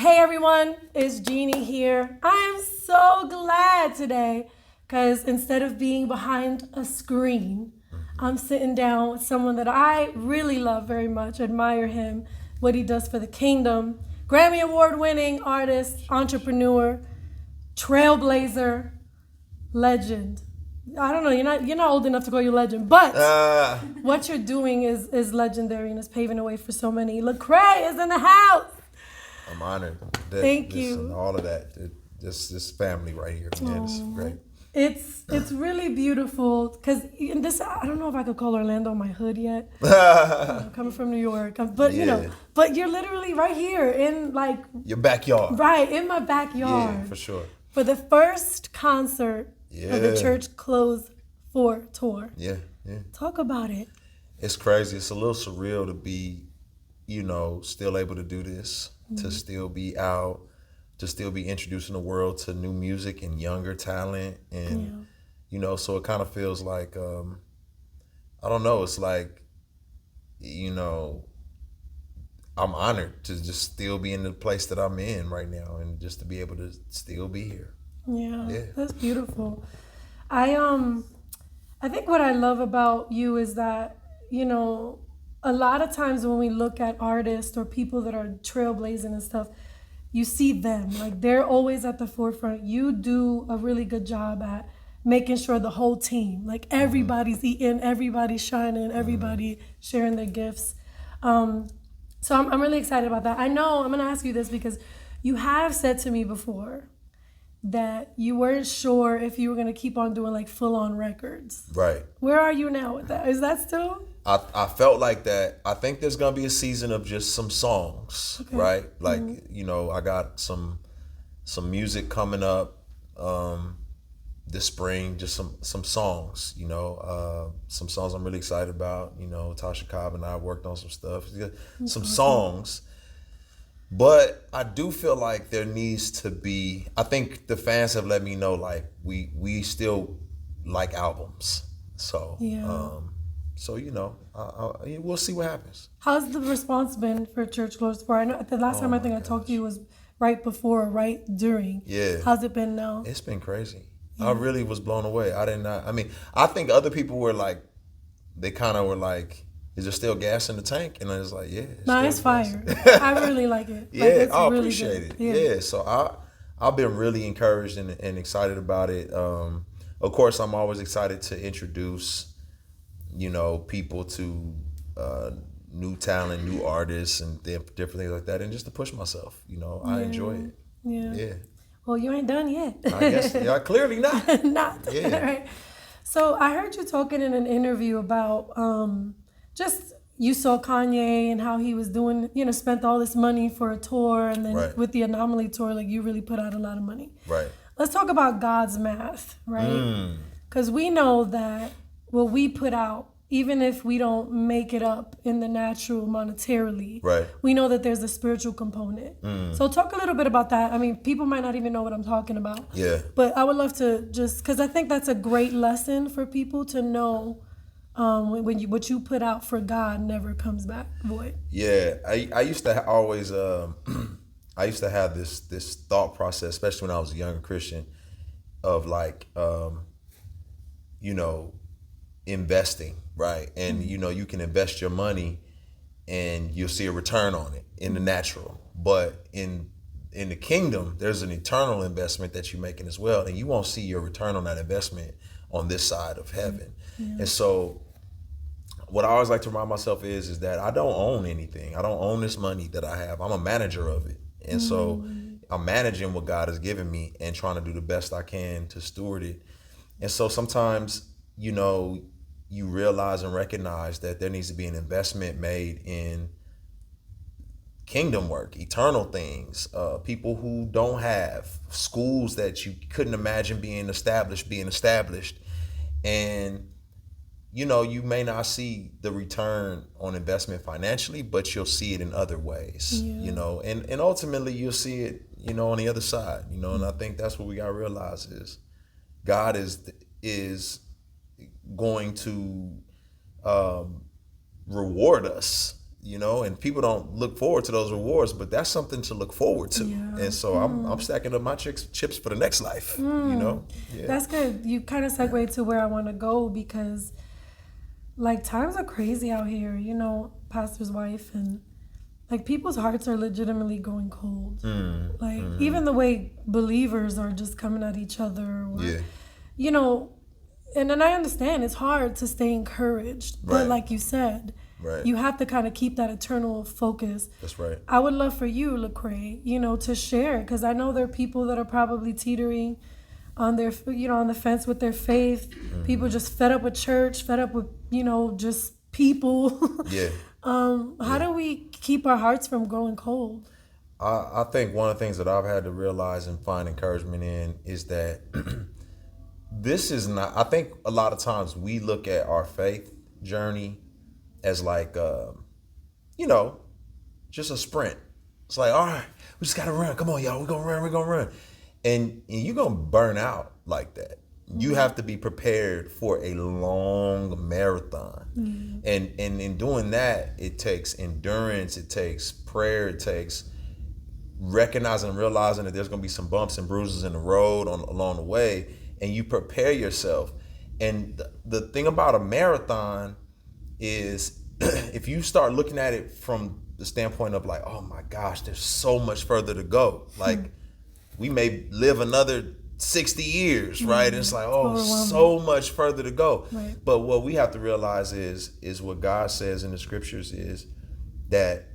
Hey everyone, it's Jeannie here. I am so glad today because instead of being behind a screen, I'm sitting down with someone that I really love very much, admire him, what he does for the kingdom. Grammy Award winning artist, entrepreneur, trailblazer, legend. I don't know, you're not old enough to call you legend, but what you're doing is legendary and is paving the way for so many. Lecrae is in the house. I'm honored. Thank you. And all of that. This family right here, man, it's great. It's really beautiful because this, I don't know if I could call Orlando my hood yet. Coming from New York, but but you're literally right here in like your backyard, right in my backyard. Yeah, for sure. For the first concert of the church closed for tour. Yeah. Talk about it. It's crazy. It's a little surreal to be, still able to do this, to still be out, to still be introducing the world to new music and younger talent. And, so it kind of feels like, I don't know, it's like, I'm honored to just still be in the place that I'm in right now and just to be able to still be here. Yeah. That's beautiful. I think what I love about you is that, a lot of times when we look at artists or people that are trailblazing and stuff, you see them, like they're always at the forefront. You do a really good job at making sure the whole team, like everybody's eating, everybody's shining, everybody sharing their gifts. So I'm really excited about that. I know I'm going to ask you this because you have said to me before that you weren't sure if you were going to keep on doing like full-on records. Right. Where are you now with that? Is that still? I felt like that. I think there's going to be a season of just some songs, right? Like, I got some music coming up this spring, just some songs, some songs I'm really excited about. Tasha Cobb and I worked on some stuff, some songs. But I do feel like there needs to be, I think the fans have let me know, like, we still like albums. So, we'll see what happens. How's the response been for Church Closed For? I know the last time I think I talked to you was right before, right during. Yeah. How's it been now? It's been crazy. Yeah. I really was blown away. I think other people were like, they kind of were like, is there still gas in the tank? And I was like, yeah. It's fire. I really like it. Yeah, I appreciate it. Yeah, so I've been really encouraged and excited about it. Of course, I'm always excited to introduce, people to new talent, new artists, and different things like that, and just to push myself. I enjoy it. Yeah. Well, you ain't done yet. I guess, clearly not. Not. Yeah. Right. So I heard you talking in an interview about just you saw Kanye and how he was doing, spent all this money for a tour, and then with the Anomaly tour, like you really put out a lot of money. Right. Let's talk about God's math, right? Because we know that what we put out, even if we don't make it up in the natural monetarily, we know that there's a spiritual component. So talk a little bit about that. I mean, people might not even know what I'm talking about. Yeah. But I would love to just, because I think that's a great lesson for people to know what you put out for God never comes back void. Yeah. I used to always, I used to have this thought process, especially when I was a younger Christian, of like, investing, right? And you can invest your money and you'll see a return on it in the natural. But in the kingdom, there's an eternal investment that you're making as well, and you won't see your return on that investment on this side of heaven. And so what I always like to remind myself is that I don't own anything. I don't own this money that I have. I'm a manager of it. And so I'm managing what God has given me and trying to do the best I can to steward it. And so sometimes, you realize and recognize that there needs to be an investment made in kingdom work, eternal things, people who don't have schools that you couldn't imagine being established. And, you may not see the return on investment financially, but you'll see it in other ways, and ultimately you'll see it, on the other side, and I think that's what we got to realize is God is going to reward us and people don't look forward to those rewards, but that's something to look forward to. Yeah. And so I'm stacking up my chips for the next life. Yeah. That's good. You kind of segue to where I want to go because, like, times are crazy out here. Pastor's wife, and like people's hearts are legitimately going cold. Like even the way believers are just coming at each other. Or, Yeah. And then I understand it's hard to stay encouraged, but Right. like you said, Right. you have to kind of keep that eternal focus. That's right. I would love for you, Lecrae, to share, because I know there are people that are probably teetering on their, on the fence with their faith. People just fed up with church, fed up with, just people. Yeah. How do we keep our hearts from growing cold? I think one of the things that I've had to realize and find encouragement in is that this is not, I think a lot of times we look at our faith journey as like, just a sprint. It's like, all right, we just got to run. Come on, y'all. We're going to run. And you're going to burn out like that. You have to be prepared for a long marathon. And in doing that, it takes endurance, it takes prayer, it takes recognizing and realizing that there's going to be some bumps and bruises in the road along the way, and you prepare yourself. And the thing about a marathon is if you start looking at it from the standpoint of like, oh my gosh, there's so much further to go. Like we may live another 60 years, right? And it's like, oh, so much further to go. Right. But what we have to realize is what God says in the scriptures is that,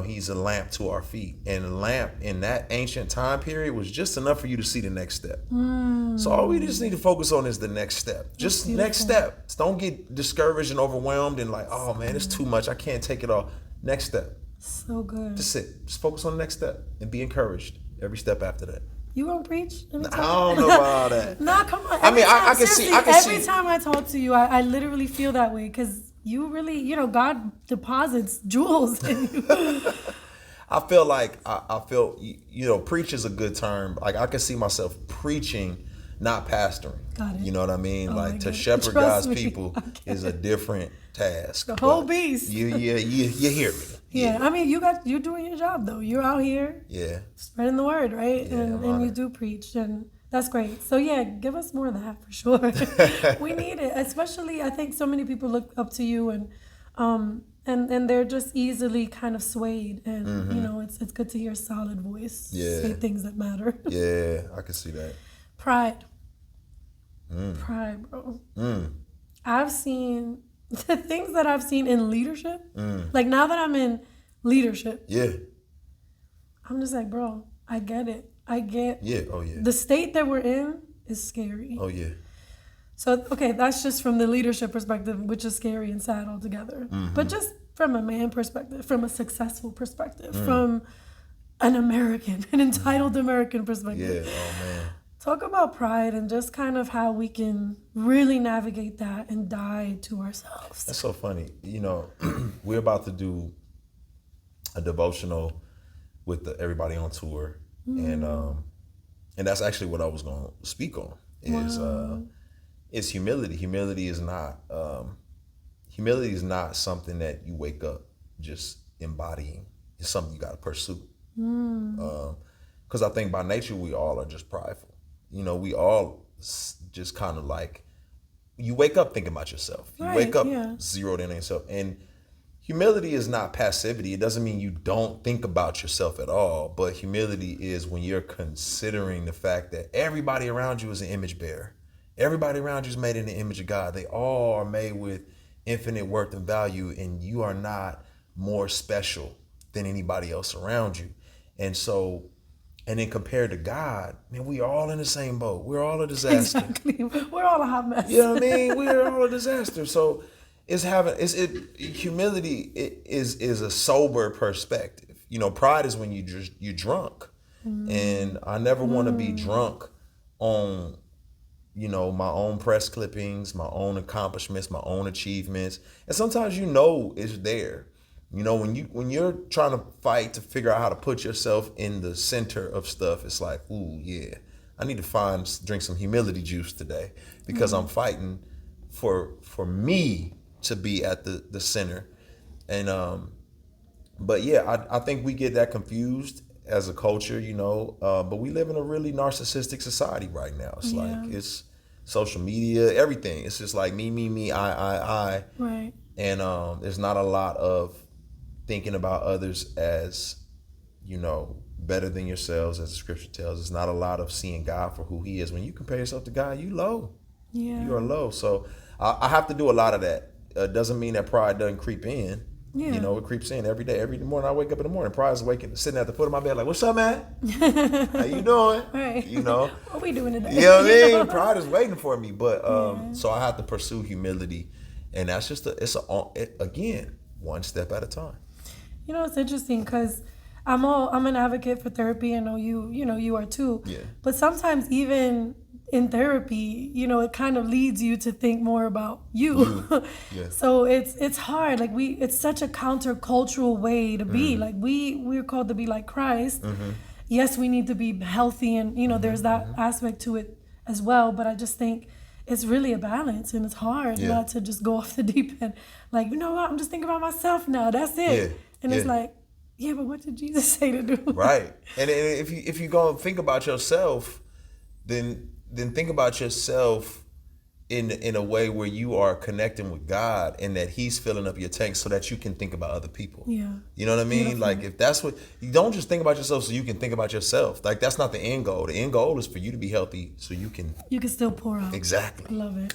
he's a lamp to our feet. And a lamp in that ancient time period was just enough for you to see the next step. So all we just need to focus on is the next step. Just next step. Don't get discouraged and overwhelmed and like, oh man, it's too much. I can't take it all. Next step. So good. Just sit. Just focus on the next step and be encouraged every step after that. You gonna preach? I don't know about all that. Nah, come on. I can see. Every time I talk to you, I literally feel that way because you really, God deposits jewels in you. I feel like I feel preach is a good term. Like I can see myself preaching, not pastoring. Got it. You know what I mean? Oh like to God. shepherd Trust God's me. people is a different task. The whole But beast. You hear me. Yeah, I mean, you're doing your job though. You're out here Yeah. spreading the word, right? Yeah, I'm and honored. you do preach, and that's great. So yeah, give us more of that for sure. We need it, especially I think so many people look up to you, and they're just easily kind of swayed, and it's good to hear a solid voice say things that matter. Yeah, I can see that. Pride, bro. I've seen the things that I've seen in leadership. Like now that I'm in leadership, Yeah. I'm just like, bro, I get it. I get Yeah. Oh yeah. the state that we're in is scary. Oh yeah. So, okay, that's just from the leadership perspective, which is scary and sad altogether. But just from a man perspective, from a successful perspective, from an entitled American perspective. Yeah. Oh man. Talk about pride and just kind of how we can really navigate that and die to ourselves. That's so funny. We're about to do a devotional with everybody on tour, and that's actually what I was going to speak on. Is humility. Humility is not something that you wake up just embodying. It's something you got to pursue. Because I think by nature we all are just prideful. We all just kind of like, you wake up thinking about yourself. You wake up zeroed in on yourself. And humility is not passivity. It doesn't mean you don't think about yourself at all. But humility is when you're considering the fact that everybody around you is an image bearer. Everybody around you is made in the image of God. They all are made with infinite worth and value, and you are not more special than anybody else around you. And then compared to God, man, we are all in the same boat. We're all a disaster. Exactly. We're all a hot mess. You know what I mean? We're all a disaster. So humility is a sober perspective. Pride is when you're drunk. And I never want to be drunk on my own press clippings, my own accomplishments, my own achievements. And sometimes it's there. When you're trying to fight to figure out how to put yourself in the center of stuff, it's like, ooh, yeah, I need to drink some humility juice today because I'm fighting for me to be at the center. And But yeah, I think we get that confused as a culture, but we live in a really narcissistic society right now. It's like, it's social media, everything. It's just like me, I. Right. And there's not a lot of thinking about others as, better than yourselves, as the scripture tells. There's not a lot of seeing God for who he is. When you compare yourself to God, you low. Yeah. You are low. So I have to do a lot of that. Doesn't mean that pride doesn't creep in. Yeah. It creeps in every day. Every morning I wake up in the morning, pride is sitting at the foot of my bed like, what's up, man? How you doing? Right. What we doing today? You know what I mean? Pride is waiting for me. But so I have to pursue humility. And that's just again, one step at a time. It's interesting because I'm an advocate for therapy. I know you are too. Yeah. But sometimes even in therapy, it kind of leads you to think more about you. Yeah. So it's hard. Like it's such a countercultural way to be. Like we're called to be like Christ. Yes, we need to be healthy, and there's that aspect to it as well. But I just think it's really a balance, and it's hard not to just go off the deep end. Like, you know what? I'm just thinking about myself now. That's it. Yeah. And it's like, yeah, but what did Jesus say to do? Right. And if you go and think about yourself, then think about yourself in a way where you are connecting with God and that he's filling up your tank so that you can think about other people. Yeah. You know what I mean? Beautiful. Like, if that's what, you don't just think about yourself so you can think about yourself. Like, that's not the end goal. The end goal is for you to be healthy so you can still pour out. Exactly. I love it.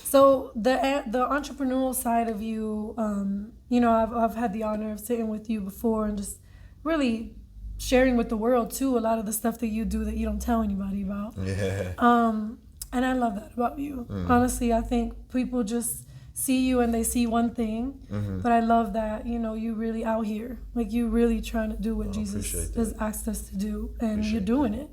So the entrepreneurial side of you, I've had the honor of sitting with you before and just really sharing with the world too a lot of the stuff that you do that you don't tell anybody about. Yeah. And I love that about you. Honestly, I think people just see you and they see one thing, but I love that, you really out here. Like, you really trying to do what Jesus has asked us to do, and you're doing it.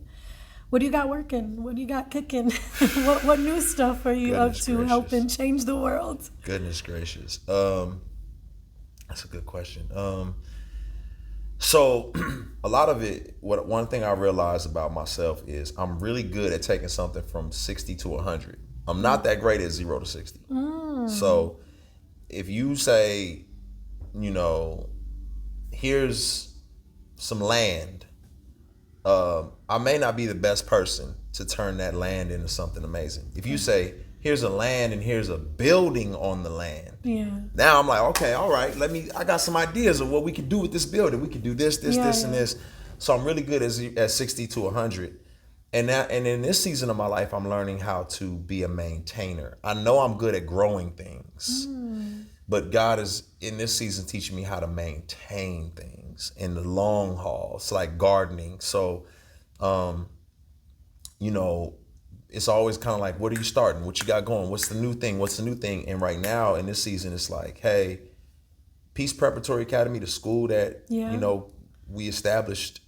What do you got working? What do you got cooking? what new stuff are you up to helping change the world? Goodness gracious. That's a good question. So a lot of it, one thing I realized about myself is I'm really good at taking something from 60 to 100. I'm not that great at 0 to 60. So if you say, here's some land, I may not be the best person to turn that land into something amazing. If you say, here's a land and here's a building on the land. Yeah. Now I'm like, okay, all right, I got some ideas of what we could do with this building. We could do this, and this. So I'm really good at 60 to 100. And in this season of my life, I'm learning how to be a maintainer. I know I'm good at growing things, but God is in this season teaching me how to maintain things in the long haul. It's like gardening. So, it's always kind of like, what are you starting? What you got going? What's the new thing? And right now in this season, it's like, hey, Peace Preparatory Academy, the school that, we established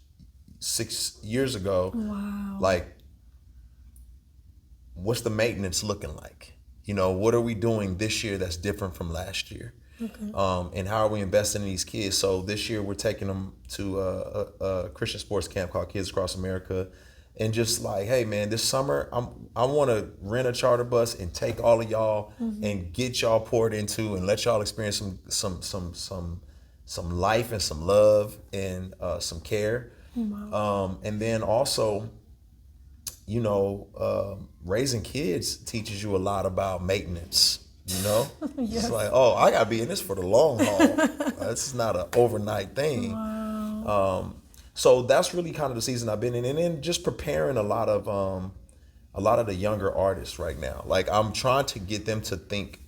6 years ago. Wow. Like, what's the maintenance looking like? What are we doing this year that's different from last year? Okay. And how are we investing in these kids? So this year we're taking them to a Christian sports camp called Kids Across America. And just like, hey man, this summer I want to rent a charter bus and take all of y'all and get y'all poured into and let y'all experience some life and some love and some care. Wow. And then also, raising kids teaches you a lot about maintenance. Yes. It's like, I gotta be in this for the long haul. This is not an overnight thing. Wow. So that's really kind of the season I've been in, and then just preparing a lot of the younger artists right now. Like, I'm trying to get them to think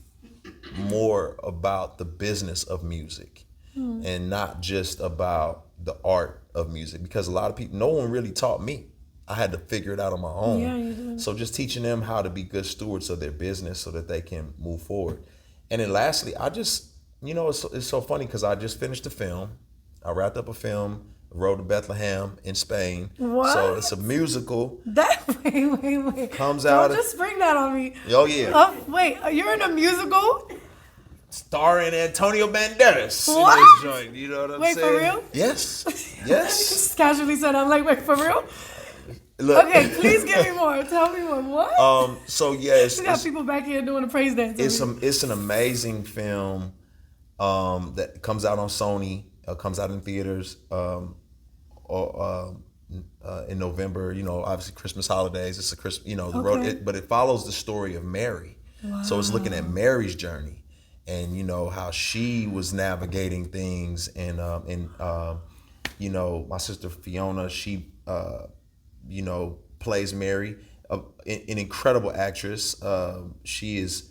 more about the business of music and not just about the art of music, because a lot of people, no one really taught me. I had to figure it out on my own. Yeah, you did. So just teaching them how to be good stewards of their business so that they can move forward. And then lastly, I just, it's so funny because I just finished a film. I wrapped up a film. Road to Bethlehem in Spain. What? So it's a musical. Wait. Comes out. Don't just spring that on me. Oh yeah. Wait, you're in a musical? Starring Antonio Banderas. What? In this joint. You know what I'm saying? Wait, for real? Yes. Just casually said, I'm like, wait, for real? Look. Okay, please give me more. Tell me more. What? So yeah, we got people back here doing a praise dance. It's an amazing film that comes out on Sony. comes out in theaters in November. Obviously Christmas holidays. It's a Christmas, the road, but it follows the story of Mary. Wow. So it's looking at Mary's journey, and how she was navigating things, and my sister Fiona, she plays Mary, an incredible actress. She is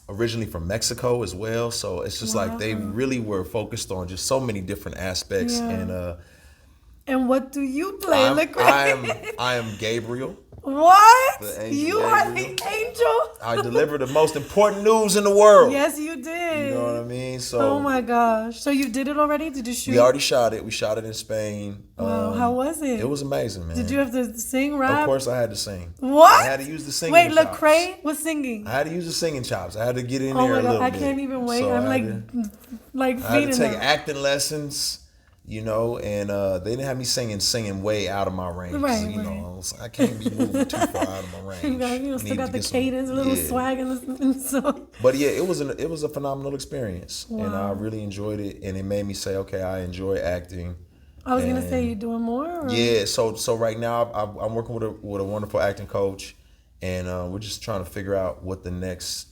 originally from Mexico as well, so it's just like they really were focused on just so many different aspects. And what do you play, Lecrae? I am Gabriel. What? You Gabriel. Are the angel? I deliver the most important news in the world. Yes, you did. You know what I mean? So. Oh my gosh! So you did it already? Did you shoot? We already shot it. We shot it in Spain. Wow, how was it? It was amazing, man. Did you have to sing, rap? Of course, I had to sing. What? I had to use the singing chops. Wait, Lecrae was singing. I had to use the singing chops. I had to get in there a little bit. I can't even wait. So I'm like I had to take acting lessons. And they didn't have me singing way out of my range. Right. I can't be moving too far out of my range. You still got the cadence, a little swag in the song. But yeah, it was a phenomenal experience, and I really enjoyed it, and it made me say, okay, I enjoy acting. I was gonna say, you doing more? Or? Yeah. So right now I'm working with a wonderful acting coach, and we're just trying to figure out what the next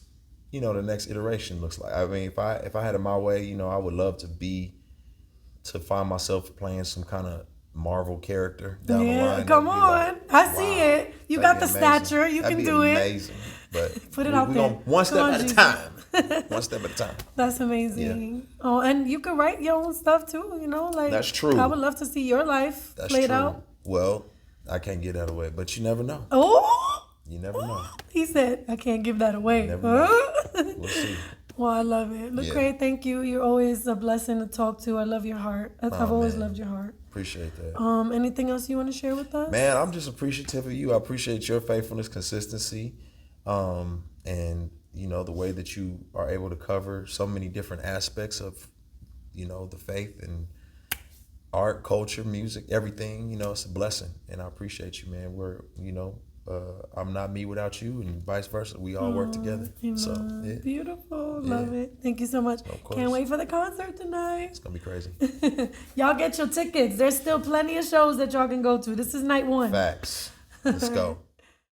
iteration looks like. I mean, if I had it my way, I would love to find myself playing some kind of Marvel character down the line. Come on. I see it. You got the stature. You can do it. Amazing. But put it out there. One step at a time. One step at a time. That's amazing. Yeah. Oh, and you can write your own stuff too, That's true. I would love to see your life played out. Well, I can't give that away, but you never know. Oh. You never know. He said, I can't give that away. You never know. We'll see. Well, I love it. Lecrae, thank you. You're always a blessing to talk to. I love your heart. I've always loved your heart. Appreciate that. Anything else you want to share with us? Man, I'm just appreciative of you. I appreciate your faithfulness, consistency, and the way that you are able to cover so many different aspects of, the faith and art, culture, music, everything. It's a blessing, and I appreciate you, man. We're, I'm not me without you, and vice versa. We all work together. So beautiful. Love it. Thank you so much. Can't wait for the concert tonight. It's gonna be crazy. Y'all get your tickets. There's still plenty of shows that y'all can go to. This is night 1. Facts. Let's go.